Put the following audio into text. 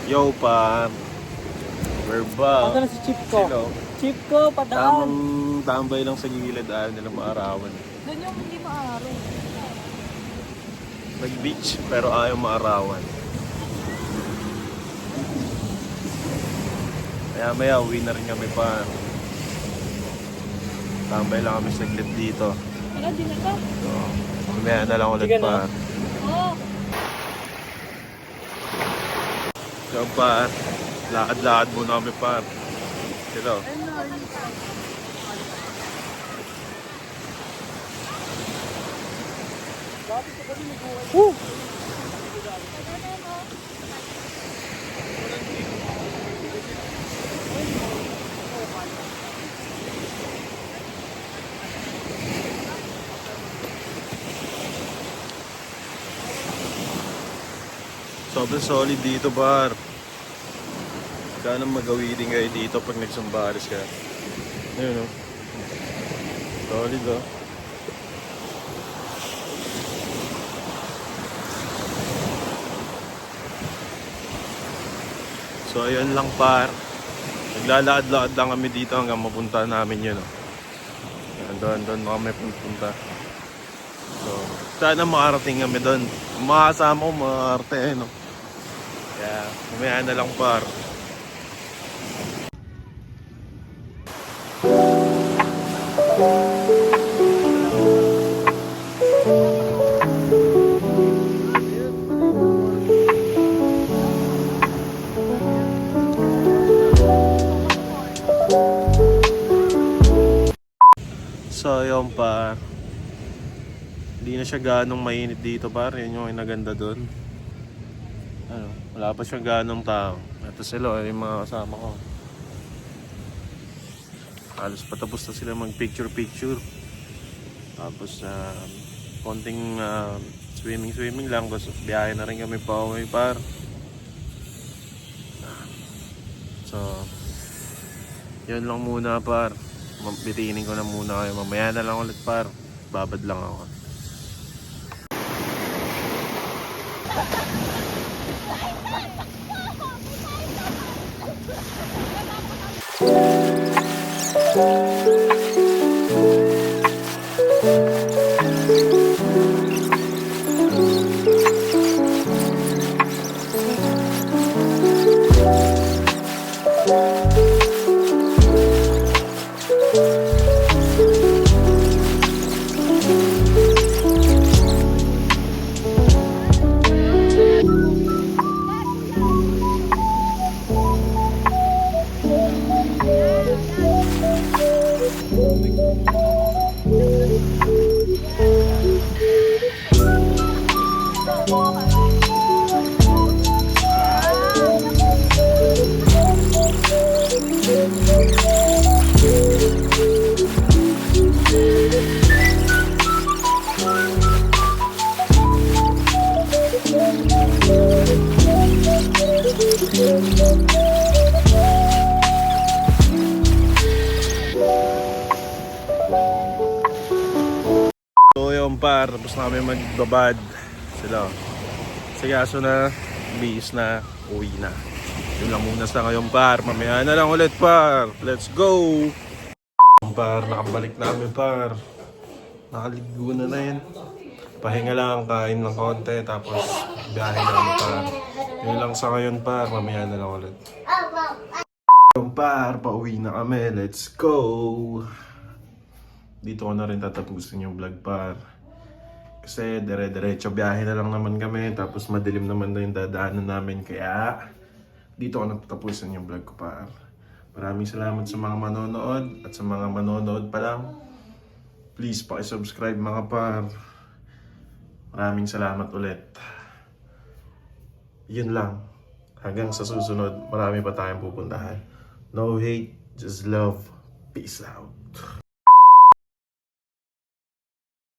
Yo pa, we're back. Ano na si Chip ko? Hello. Chip ko, padaan. Tamang tambay lang sa gilid, ayaw nilang maarawan. Doon yung hindi maaraw. Nag-beach pero ayaw maarawan. Maya maya uwi na rin kami pa. Tambay lang kami saglit dito. Ano, di na ka? So, mamaya na lang ulit Sige na. pa. Oo. So pa, lakad-lakad muna kami pa. Hello. Woo! Sobrang solid dito, par. Sana magawitin kayo dito pag nagsambaris ka. Ayun, oh. Solid, oh. So, ayun lang, par. Naglalakad-lakad lang kami dito hanggang mapunta namin yun, oh. Doon kami pupunta. So, sana makarating kami doon. Makasama ko, makakarte, eh, no? Kaya, mamaya na lang, par. So, yun, par. Hindi na siya ganong mainit dito, par. Yun yung inaganda doon. Ano, wala pa siya ganong tao. Ito sila, yung mga kasama ko. Halos patapos na sila mag-picture-picture. Tapos, konting swimming lang. Tapos, biyahe na rin kami pa uwi, par. So, yun lang muna, par. Bitinin ko na muna kayo. Mamaya na lang ulit, par. Babad lang ako. So yun, par, tapos na kami magbabad sila. Sige, aso na, bis na, uwi na. Yun lang muna sa ngayon, par. Mamaya na lang ulit, par. Let's go! Par, nakabalik na kami, par. Nakaligo na rin. Pahinga lang, kain ng konti, tapos biyahe na kami, par. Yun lang sa ngayon, par. Mamaya na lang ulit. Yun, par, pauwi na kami. Let's go! Dito ko na rin tatapusin yung vlog, par. Kasi dire-diretso biyahe na lang naman kami. Tapos madilim naman na yung dadaanan namin. Kaya dito ko na tatapusin yung vlog ko, par. Maraming salamat sa mga manonood. At sa mga manonood pa lang, please paki-subscribe, mga par. Maraming salamat ulit. Yun lang. Hanggang sa susunod, marami pa tayong pupuntahan. No hate, just love. Peace out.